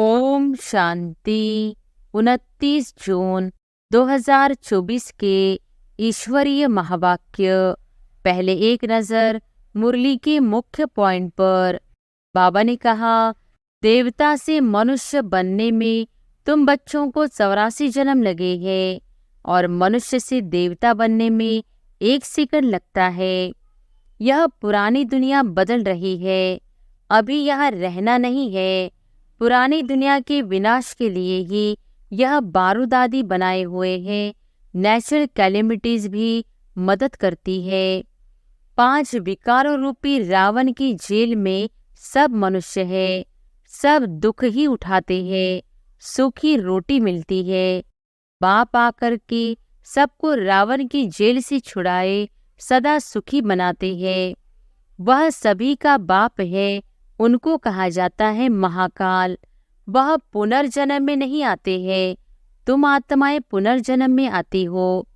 ओम शांति। 29 जून 2024 के ईश्वरीय महावाक्य। पहले एक नज़र मुरली के मुख्य पॉइंट पर। बाबा ने कहा, देवता से मनुष्य बनने में तुम बच्चों को 84 जन्म लगे हैं और मनुष्य से देवता बनने में 1 सेकंड लगता है। यह पुरानी दुनिया बदल रही है, अभी यहाँ रहना नहीं है। पुरानी दुनिया के विनाश के लिए ही यह बारूद आदि बनाए हुए हैं। नेचुरल कैलेमिटीज भी मदद करती है। 5 विकारों रूपी रावण की जेल में सब मनुष्य है। सब दुख ही उठाते हैं, सूखी रोटी मिलती है। बाप आकर के सबको रावण की जेल से छुड़ाए सदा सुखी बनाते हैं। वह सभी का बाप है, उनको कहा जाता है महाकाल। वह पुनर्जन्म में नहीं आते हैं, तुम आत्माएं पुनर्जन्म में आती हो।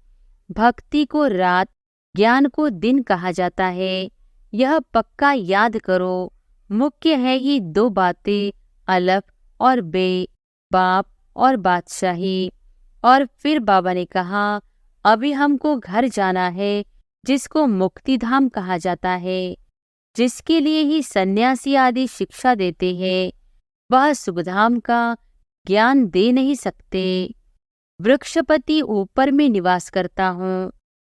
भक्ति को रात, ज्ञान को दिन कहा जाता है। यह पक्का याद करो। मुख्य है ही 2 बातें, अलफ और बे, बाप और बादशाही। और फिर बाबा ने कहा, अभी हमको घर जाना है जिसको मुक्ति धाम कहा जाता है, जिसके लिए ही सन्यासी आदि शिक्षा देते हैं। वह सुखधाम का ज्ञान दे नहीं सकते। वृक्षपति ऊपर में निवास करता हूँ।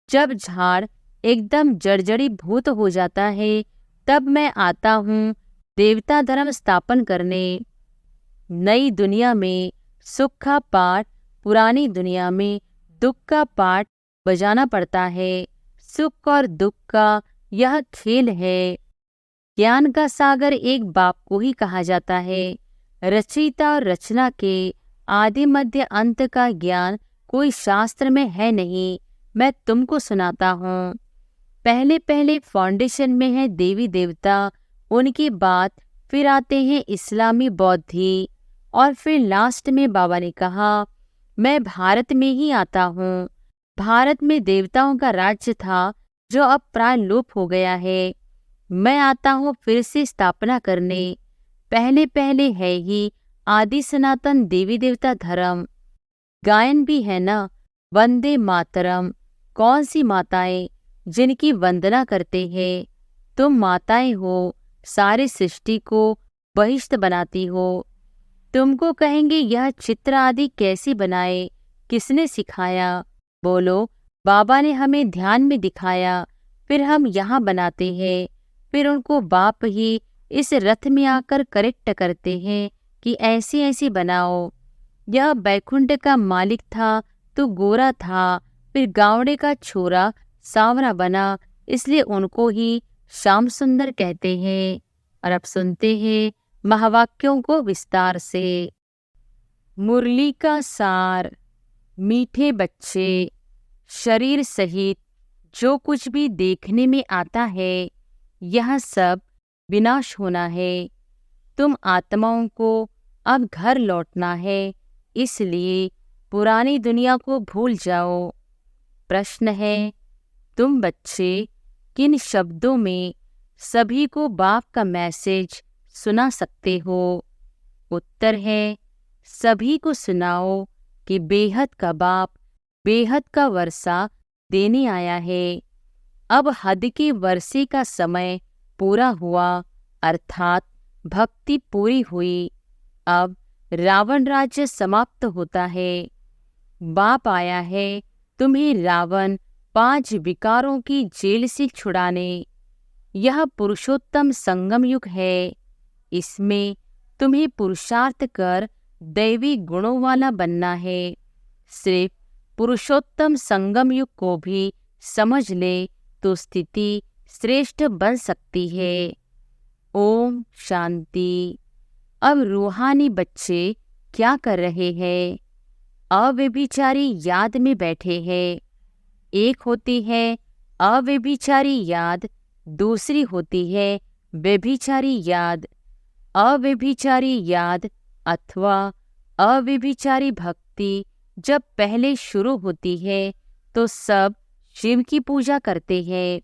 जब झाड़ एकदम जर्जरी भूत हो जाता है तब मैं आता हूँ देवता धर्म स्थापन करने। नई दुनिया में सुख का पाठ, पुरानी दुनिया में दुख का पाठ बजाना पड़ता है। सुख और दुख का यह खेल है। ज्ञान का सागर एक बाप को ही कहा जाता है। रचयिता और रचना के आदि मध्य अंत का ज्ञान कोई शास्त्र में है नहीं, मैं तुमको सुनाता हूँ। पहले पहले फाउंडेशन में है देवी देवता, उनके बाद फिर आते हैं इस्लामी बौद्धि, और फिर लास्ट में बाबा ने कहा, मैं भारत में ही आता हूँ। भारत में देवताओं का राज्य था जो अब प्राय लोप हो गया है। मैं आता हूँ फिर से स्थापना करने। पहले पहले है ही आदि सनातन देवी देवता धर्म। गायन भी है ना, वंदे मातरम। कौन सी माताएं जिनकी वंदना करते हैं? तुम माताएं हो, सारे सृष्टि को बहिष्ठ बनाती हो। तुमको कहेंगे यह चित्र आदि कैसे बनाए, किसने सिखाया? बोलो, बाबा ने हमें ध्यान में दिखाया, फिर हम यहाँ बनाते हैं। फिर उनको बाप ही इस रथ में आकर करेक्ट करते हैं कि ऐसे ऐसे बनाओ। यह बैकुंठ का मालिक था तो गोरा था, फिर गावड़े का छोरा सांवरा बना, इसलिए उनको ही श्याम सुंदर कहते हैं। और अब सुनते हैं महावाक्यों को विस्तार से। मुरली का सार। मीठे बच्चे, शरीर सहित जो कुछ भी देखने में आता है यह सब विनाश होना है। तुम आत्माओं को अब घर लौटना है, इसलिए पुरानी दुनिया को भूल जाओ। प्रश्न है, तुम बच्चे किन शब्दों में सभी को बाप का मैसेज सुना सकते हो? उत्तर है, सभी को सुनाओ कि बेहद का बाप बेहद का वर्षा देने आया है। अब हद के वर्षे का समय पूरा हुआ, अर्थात भक्ति पूरी हुई। अब रावण राज्य समाप्त होता है। बाप आया है तुम्हें रावण 5 विकारों की जेल से छुड़ाने। यह पुरुषोत्तम संगम युग है। इसमें तुम्हें पुरुषार्थ कर दैवी गुणों वाला बनना है। सिर्फ पुरुषोत्तम संगम युग को भी समझ ले तो स्थिति श्रेष्ठ बन सकती है। ओम शांति। अब रूहानी बच्चे क्या कर रहे हैं? अव्यभिचारी याद में बैठे हैं। एक होती है अव्यभिचारी याद, दूसरी होती है व्यभिचारी याद। अव्यभिचारी याद अथवा अव्यभिचारी भक्ति जब पहले शुरू होती है तो सब शिव की पूजा करते हैं।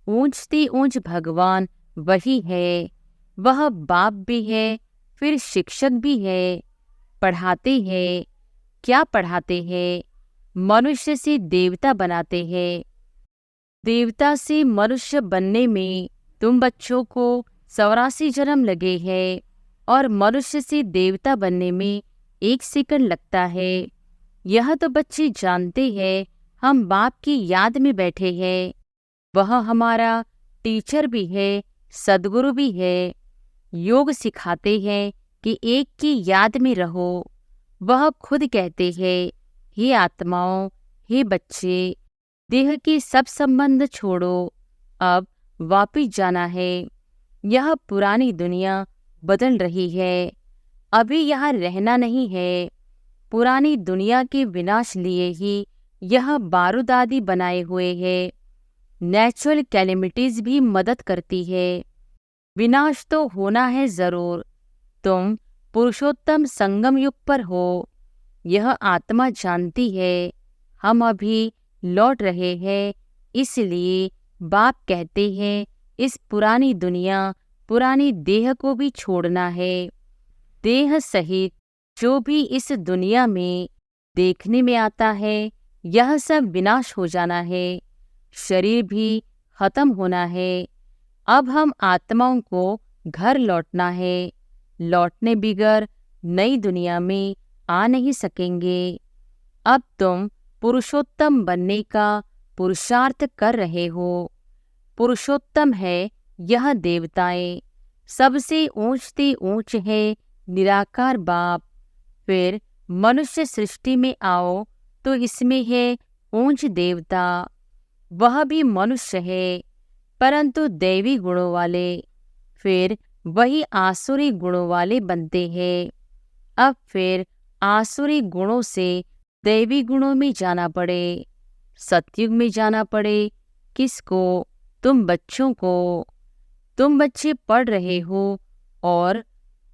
ऊंचती ऊंच भगवान वही है। वह बाप भी है फिर शिक्षक भी है, पढ़ाते हैं। क्या पढ़ाते हैं? मनुष्य से देवता बनाते हैं। देवता से मनुष्य बनने में तुम बच्चों को 84 जन्म लगे हैं और मनुष्य से देवता बनने में 1 सेकंड लगता है। यह तो बच्चे जानते हैं। हम बाप की याद में बैठे हैं। वह हमारा टीचर भी है, सद्गुरु भी है। योग सिखाते हैं कि एक की याद में रहो। वह खुद कहते हैं, हे आत्माओं, हे बच्चे, देह के सब संबंध छोड़ो, अब वापिस जाना है। यह पुरानी दुनिया बदल रही है, अभी यहाँ रहना नहीं है। पुरानी दुनिया के विनाश लिए ही यह बारूद आदि बनाए हुए है। नेचुरल कैलेमिटीज भी मदद करती है। विनाश तो होना है जरूर। तुम पुरुषोत्तम संगम युग पर हो, यह आत्मा जानती है। हम अभी लौट रहे हैं, इसलिए बाप कहते हैं इस पुरानी दुनिया, पुरानी देह को भी छोड़ना है। देह सहित जो भी इस दुनिया में देखने में आता है, यह सब विनाश हो जाना है। शरीर भी खत्म होना है। अब हम आत्माओं को घर लौटना है। लौटने बिगर नई दुनिया में आ नहीं सकेंगे। अब तुम पुरुषोत्तम बनने का पुरुषार्थ कर रहे हो। पुरुषोत्तम है यह देवताएं, सबसे ऊंचते ऊंच है निराकार बाप। फिर मनुष्य सृष्टि में आओ तो इसमें है ऊंच देवता। वह भी मनुष्य है, परंतु दैवी गुणों वाले। फिर वही आसुरी गुणों वाले बनते हैं। अब फिर आसुरी गुणों से दैवी गुणों में जाना पड़े, सतयुग में जाना पड़े। किसको? तुम बच्चों को। तुम बच्चे पढ़ रहे हो और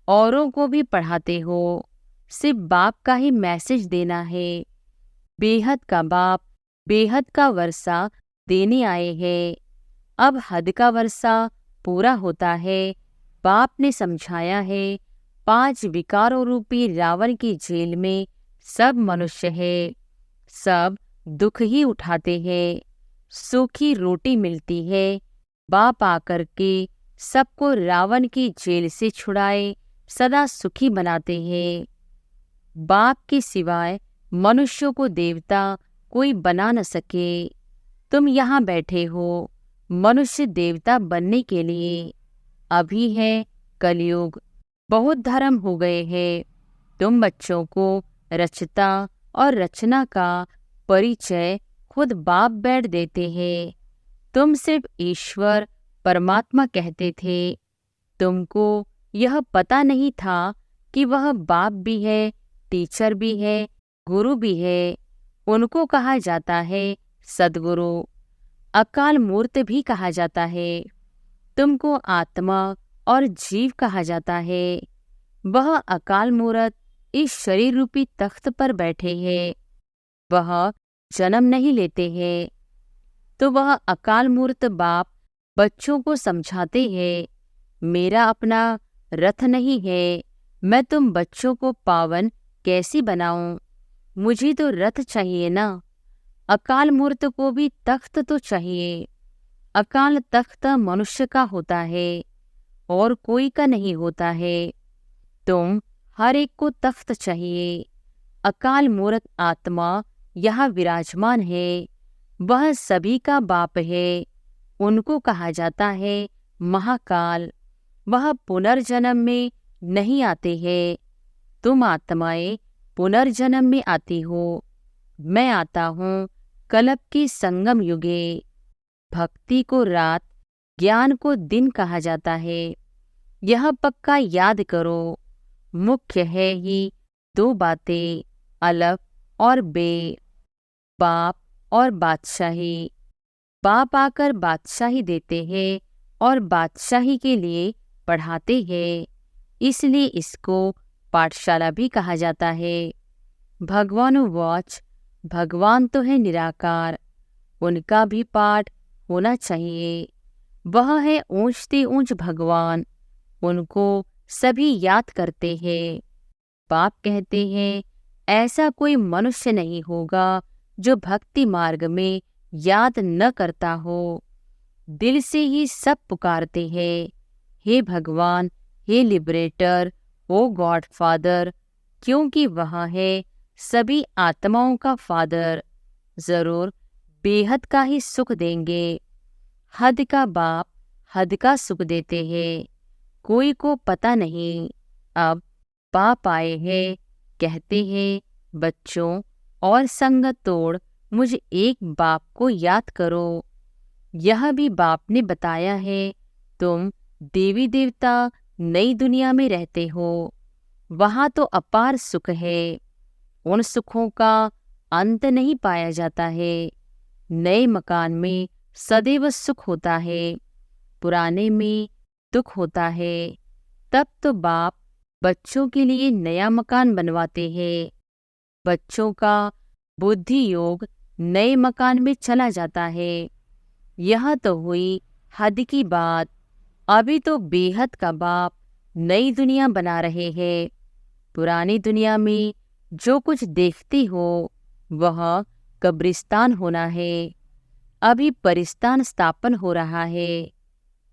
औरों को भी पढ़ाते हो। सिर्फ बाप का ही मैसेज देना है। बेहद का बाप बेहद का वर्षा देने आए हैं। अब हद का वर्षा पूरा होता है। बाप ने समझाया है 5 विकारों रूपी रावण की जेल में सब मनुष्य है। सब दुख ही उठाते हैं। सूखी रोटी मिलती है। बाप आकर के सबको रावण की जेल से छुड़ाए सदा सुखी बनाते हैं। बाप के सिवाय मनुष्यों को देवता कोई बना न सके। तुम यहाँ बैठे हो मनुष्य देवता बनने के लिए। अभी है कलयुग, बहुत धर्म हो गए हैं। तुम बच्चों को रचता और रचना का परिचय खुद बाप बैठ देते हैं। तुम सिर्फ ईश्वर परमात्मा कहते थे। तुमको यह पता नहीं था कि वह बाप भी है, टीचर भी है, गुरु भी है। उनको कहा जाता है सद्गुरु। अकाल मूर्त भी कहा जाता है। तुमको आत्मा और जीव कहा जाता है। वह अकाल मूर्त इस शरीर रूपी तख्त पर बैठे हैं। वह जन्म नहीं लेते हैं। तो वह अकाल मूर्त बाप बच्चों को समझाते हैं, मेरा अपना रथ नहीं है। मैं तुम बच्चों को पावन कैसी बनाऊं? मुझे तो रथ चाहिए ना। अकाल मूर्त को भी तख्त तो चाहिए। अकाल तख्त मनुष्य का होता है और कोई का नहीं होता है। तुम हर एक को तख्त चाहिए। अकाल मूर्त आत्मा यहाँ विराजमान है। वह सभी का बाप है। उनको कहा जाता है महाकाल। वह पुनर्जन्म में नहीं आते हैं। तुम आत्माएं पुनर्जन्म में आती हो। मैं आता हूँ कल्प की संगम युगे। भक्ति को रात, ज्ञान को दिन कहा जाता है। यह पक्का याद करो। मुख्य है ही 2 बातें, अलफ और बे, बाप और बादशाही। बाप आकर बादशाही देते हैं और बादशाही के लिए पढ़ाते हैं। इसलिए इसको पाठशाला भी कहा जाता है। भगवानुवाच, भगवान तो है निराकार, उनका भी पाठ होना चाहिए। वह है ऊंचते ऊंच भगवान। उनको सभी याद करते हैं। बाप कहते हैं, ऐसा कोई मनुष्य नहीं होगा जो भक्ति मार्ग में याद न करता हो। दिल से ही सब पुकारते हैं, हे भगवान, हे लिबरेटर, ओ गॉड फादर, क्योंकि वह है सभी आत्माओं का फादर। जरूर बेहद का ही सुख देंगे। हद का बाप हद का सुख देते हैं, कोई को पता नहीं। अब बाप आए हैं, कहते हैं, बच्चों और संगत तोड़ मुझ एक बाप को याद करो। यह भी बाप ने बताया है, तुम देवी देवता नई दुनिया में रहते हो, वहाँ तो अपार सुख है। उन सुखों का अंत नहीं पाया जाता है। नए मकान में सदैव सुख होता है, पुराने में दुख होता है। तब तो बाप बच्चों के लिए नया मकान बनवाते हैं। बच्चों का बुद्धि योग नए मकान में चला जाता है। यह तो हुई हद की बात। अभी तो बेहद का बाप नई दुनिया बना रहे हैं। पुरानी दुनिया में जो कुछ देखती हो वह कब्रिस्तान होना है। अभी परिस्तान स्थापन हो रहा है।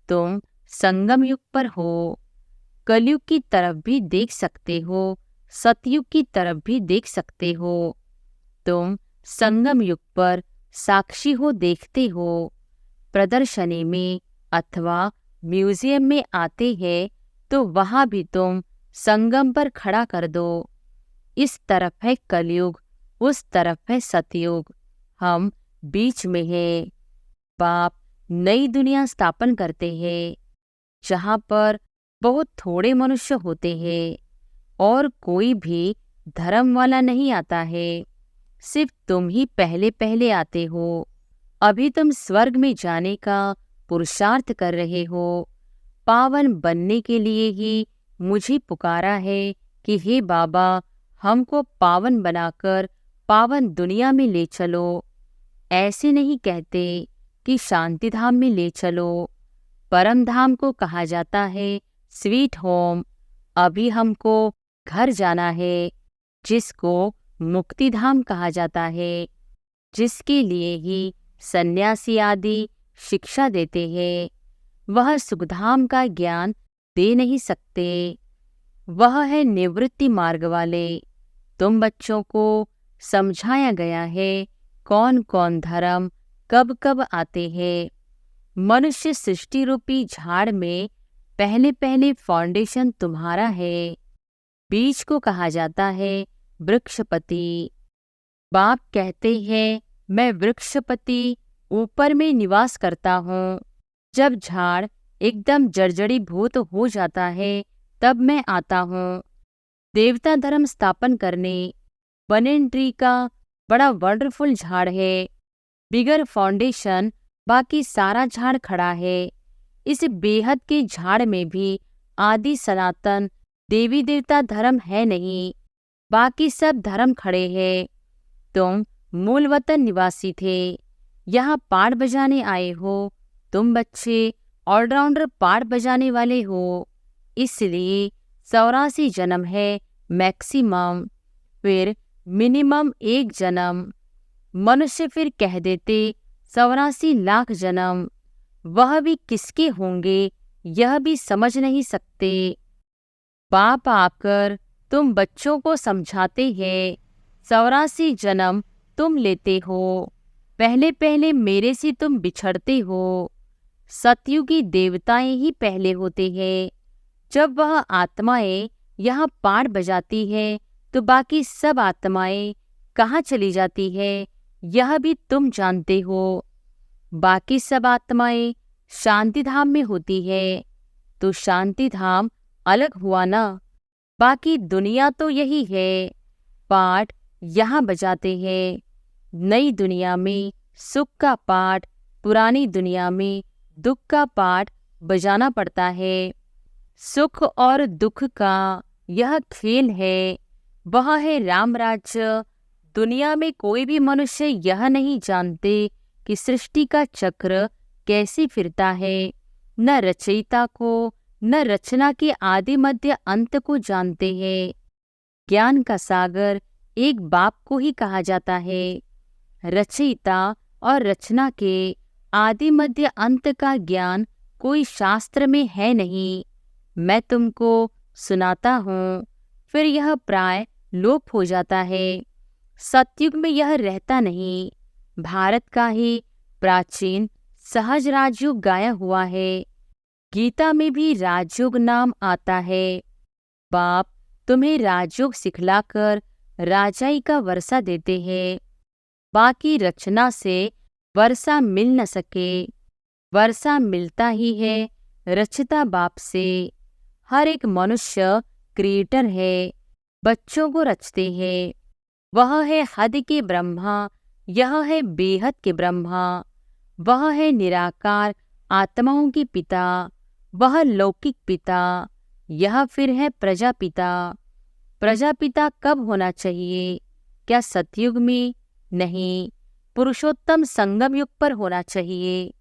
तुम संगम युग पर हो। कलयुग की तरफ भी देख सकते हो, सतयुग की तरफ भी देख सकते हो। तुम संगम युग पर साक्षी हो, देखते हो। प्रदर्शनी में अथवा म्यूजियम में आते हैं तो वहां भी तुम संगम पर खड़ा कर दो। इस तरफ है कलयुग, उस तरफ है सतयुग, हम बीच में हैं। बाप नई दुनिया स्थापन करते हैं, जहाँ पर बहुत थोड़े मनुष्य होते हैं और कोई भी धर्म वाला नहीं आता है। सिर्फ तुम ही पहले पहले आते हो। अभी तुम स्वर्ग में जाने का पुरुषार्थ कर रहे हो। पावन बनने के लिए ही मुझे पुकारा है कि हे बाबा, हमको पावन बनाकर पावन दुनिया में ले चलो। ऐसे नहीं कहते कि शांति धाम में ले चलो। परम धाम को कहा जाता है स्वीट होम। अभी हमको घर जाना है, जिसको मुक्ति धाम कहा जाता है, जिसके लिए ही सन्यासी आदि शिक्षा देते हैं। वह सुखधाम का ज्ञान दे नहीं सकते। वह है निवृत्ति मार्ग वाले। तुम बच्चों को समझाया गया है कौन कौन धर्म कब कब आते हैं। मनुष्य सृष्टि रूपी झाड़ में पहले पहले फाउंडेशन तुम्हारा है। बीज को कहा जाता है वृक्षपति। बाप कहते हैं, मैं वृक्षपति ऊपर में निवास करता हूँ। जब झाड़ एकदम जर्जरी भूत हो जाता है तब मैं आता हूँ देवता धर्म स्थापन करने। बनेन ट्री का बड़ा वंडरफुल झाड़ है, बिगर फाउंडेशन बाकी सारा झाड़ खड़ा है। इस बेहद के झाड़ में भी आदि सनातन देवी देवता धर्म है नहीं, बाकी सब धर्म खड़े हैं। तुम मूल वतन निवासी थे, यहाँ पाठ बजाने आए हो। तुम बच्चे ऑलराउंडर पाठ बजाने वाले हो, इसलिए 84 जन्म है मैक्सिमम, फिर मिनिमम 1 जन्म। मनुष्य फिर कह देते 84 लाख जन्म, वह भी किसके होंगे यह भी समझ नहीं सकते। बाप आकर तुम बच्चों को समझाते हैं, 84 जन्म तुम लेते हो। पहले पहले मेरे से तुम बिछड़ते हो। सतयुगी देवताएं ही पहले होते हैं। जब वह आत्माएं यहाँ पाठ बजाती है तो बाकी सब आत्माएं कहाँ चली जाती है यह भी तुम जानते हो। बाकी सब आत्माएं शांति धाम में होती है, तो शांति धाम अलग हुआ ना। बाकी दुनिया तो यही है, पाठ यहाँ बजाते हैं। नई दुनिया में सुख का पाठ, पुरानी दुनिया में दुख का पाठ बजाना पड़ता है। सुख और दुख का यह खेल है, वह है राम राज्य। दुनिया में कोई भी मनुष्य यह नहीं जानते कि सृष्टि का चक्र कैसे फिरता है। न रचयिता को न रचना के आदि मध्य अंत को जानते हैं। ज्ञान का सागर एक बाप को ही कहा जाता है। रचयिता और रचना के आदि मध्य अंत का ज्ञान कोई शास्त्र में है नहीं। मैं तुमको सुनाता हूँ, फिर यह प्राय लोप हो जाता है। सतयुग में यह रहता नहीं। भारत का ही प्राचीन सहज राजयोग गाया हुआ है। गीता में भी राजयोग नाम आता है। बाप तुम्हें राजयोग सिखलाकर राजाई का वर्षा देते हैं। बाकी रचना से वर्षा मिल न सके। वर्षा मिलता ही है रचता बाप से। हर एक मनुष्य क्रिएटर है, बच्चों को रचते हैं। वह है हद के ब्रह्मा, यह है बेहद के ब्रह्मा। वह है निराकार आत्माओं के पिता, वह लौकिक पिता। यह फिर है प्रजापिता। प्रजापिता कब होना चाहिए? क्या सतयुग में? नहीं, पुरुषोत्तम संगम युग पर होना चाहिए।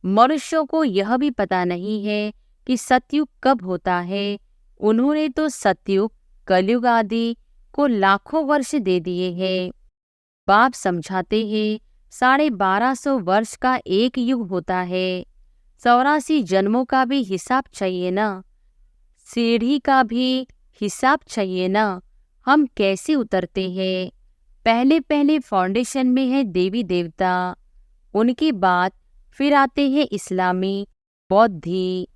मनुष्यों को यह भी पता नहीं है कि सतयुग कब होता है। उन्होंने तो सतयुग, कलयुग आदि को लाखों वर्ष दे दिए हैं। बाप समझाते हैं 1250 वर्ष का एक युग होता है। 84 जन्मों का भी हिसाब चाहिए ना। सीढ़ी का भी हिसाब चाहिए ना। हम कैसे उतरते हैं? पहले पहले फाउंडेशन में है देवी देवता, उनके बाद फिर आते हैं इस्लामी, बौद्धी।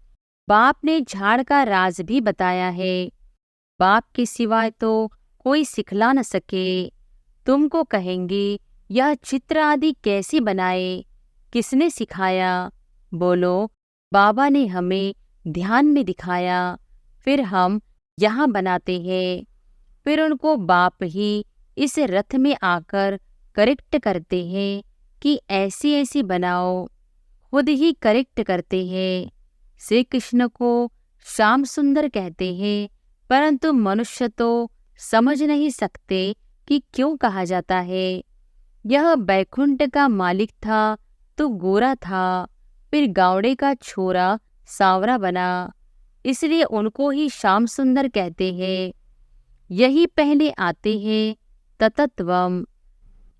बाप ने झाड़ का राज भी बताया है। बाप के सिवाय तो कोई सिखला न सके। तुमको कहेंगे यह चित्र आदि कैसे बनाए, किसने सिखाया? बोलो, बाबा ने हमें ध्यान में दिखाया, फिर हम यहाँ बनाते हैं। फिर उनको बाप ही इस रथ में आकर करेक्ट करते हैं कि ऐसी ऐसी बनाओ। खुद ही करेक्ट करते हैं। श्री कृष्ण को श्याम सुंदर कहते हैं, परंतु मनुष्य तो समझ नहीं सकते कि क्यों कहा जाता है। यह बैकुंठ का मालिक था तो गोरा था, फिर गावड़े का छोरा सांवरा बना, इसलिए उनको ही श्याम सुंदर कहते हैं। यही पहले आते हैं ततत्वम।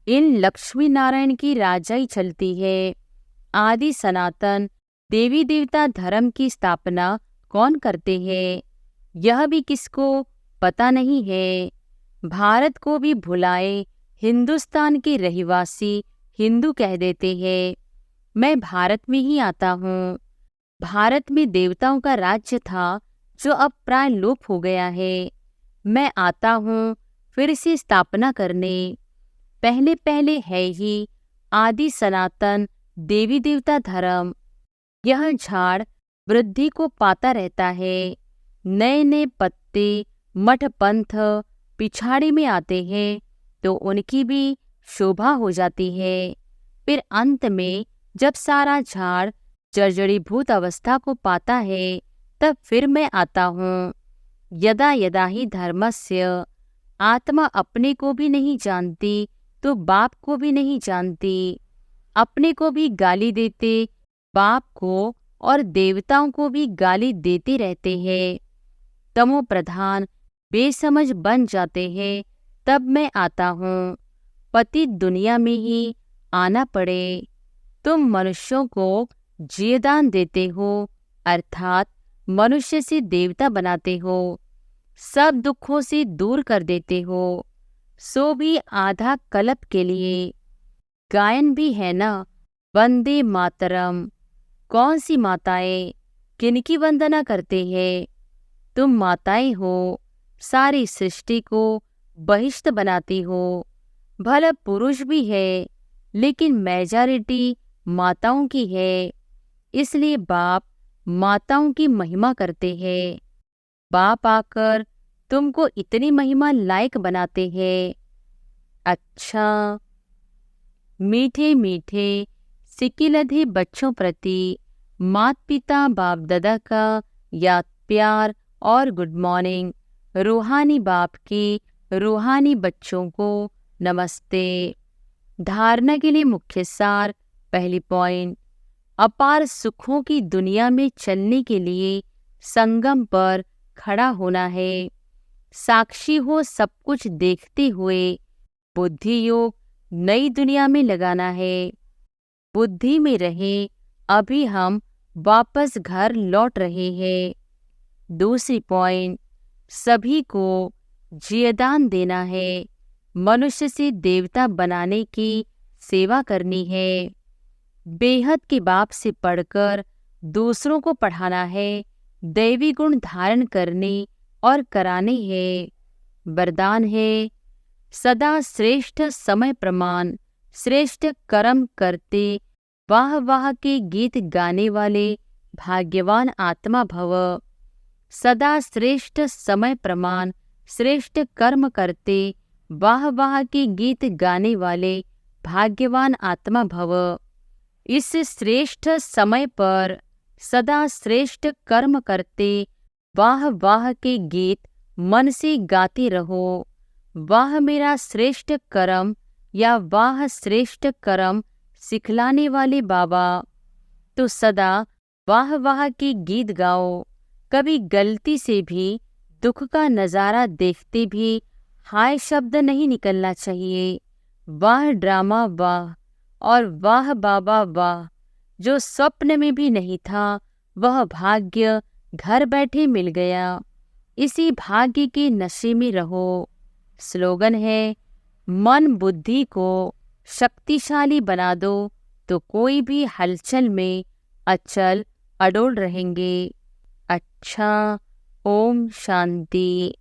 इन लक्ष्मी नारायण की राजाई चलती है। आदि सनातन देवी देवता धर्म की स्थापना कौन करते हैं, यह भी किसको पता नहीं है। भारत को भी भुलाए हिंदुस्तान के रहवासी हिंदू कह देते हैं। मैं भारत में ही आता हूँ। भारत में देवताओं का राज्य था जो अब प्राय लोप हो गया है। मैं आता हूँ फिर से स्थापना करने। पहले पहले है ही आदि सनातन देवी देवता धर्म। यह झाड़ वृद्धि को पाता रहता है। नए नए पत्ते मठ पंथ पिछाड़ी में आते हैं तो उनकी भी शोभा हो जाती है। फिर अंत में जब सारा झाड़ जर्जरीभूत अवस्था को पाता है तब फिर मैं आता हूँ। यदा यदा ही धर्मस्य। आत्मा अपने को भी नहीं जानती तो बाप को भी नहीं जानती। अपने को भी गाली देते, बाप को और देवताओं को भी गाली देते रहते हैं। तमो प्रधान बेसमझ बन जाते हैं। तब मैं आता हूँ। पतित दुनिया में ही आना पड़े। तुम मनुष्यों को जीवदान देते हो, अर्थात मनुष्य से देवता बनाते हो। सब दुखों से दूर कर देते हो, सो भी आधा कल्प के लिए। गायन भी है ना, वंदे मातरम। कौन सी माताएं किनकी वंदना करते हैं? तुम माताएं हो, सारी सृष्टि को बहिष्ठ बनाती हो। भला पुरुष भी है लेकिन मेजॉरिटी माताओं की है, इसलिए बाप माताओं की महिमा करते हैं। बाप आकर तुमको इतनी महिमा लायक बनाते हैं। अच्छा, मीठे मीठे सिकिलधे बच्चों प्रति मात पिता बाप दादा का याद प्यार और गुड मॉर्निंग। रूहानी बाप की रूहानी बच्चों को नमस्ते। धारणा के लिए मुख्य सार। पहली पॉइंट, अपार सुखों की दुनिया में चलने के लिए संगम पर खड़ा होना है। साक्षी हो सब कुछ देखते हुए बुद्धि योग नई दुनिया में लगाना है। बुद्धि में रहे अभी हम वापस घर लौट रहे हैं। दूसरी पॉइंट, सभी को जियदान देना है। मनुष्य से देवता बनाने की सेवा करनी है। बेहद के बाप से पढ़कर दूसरों को पढ़ाना है। दैवी गुण धारण करने और कराने हैं। वरदान है, सदा श्रेष्ठ समय प्रमाण श्रेष्ठ कर्म करते वाह वाह के गीत गाने वाले भाग्यवान आत्मा भव। सदा श्रेष्ठ समय प्रमाण श्रेष्ठ कर्म करते वाह वाह के गीत गाने वाले भाग्यवान आत्मा भव। इस श्रेष्ठ समय पर सदा श्रेष्ठ कर्म करते वाह वाह के गीत मन से गाते रहो। वाह मेरा श्रेष्ठ कर्म या वाह श्रेष्ठ कर्म सिखलाने वाले बाबा। तो सदा वाह वाह के गीत गाओ। कभी गलती से भी दुख का नज़ारा देखते भी हाय शब्द नहीं निकलना चाहिए। वाह ड्रामा वाह और वाह बाबा वाह, जो स्वप्न में भी नहीं था वह भाग्य घर बैठे मिल गया। इसी भाग्य के नशे में रहो। स्लोगन है, मन बुद्धि को शक्तिशाली बना दो तो कोई भी हलचल में अचल अडोल रहेंगे। अच्छा, ओम शांति।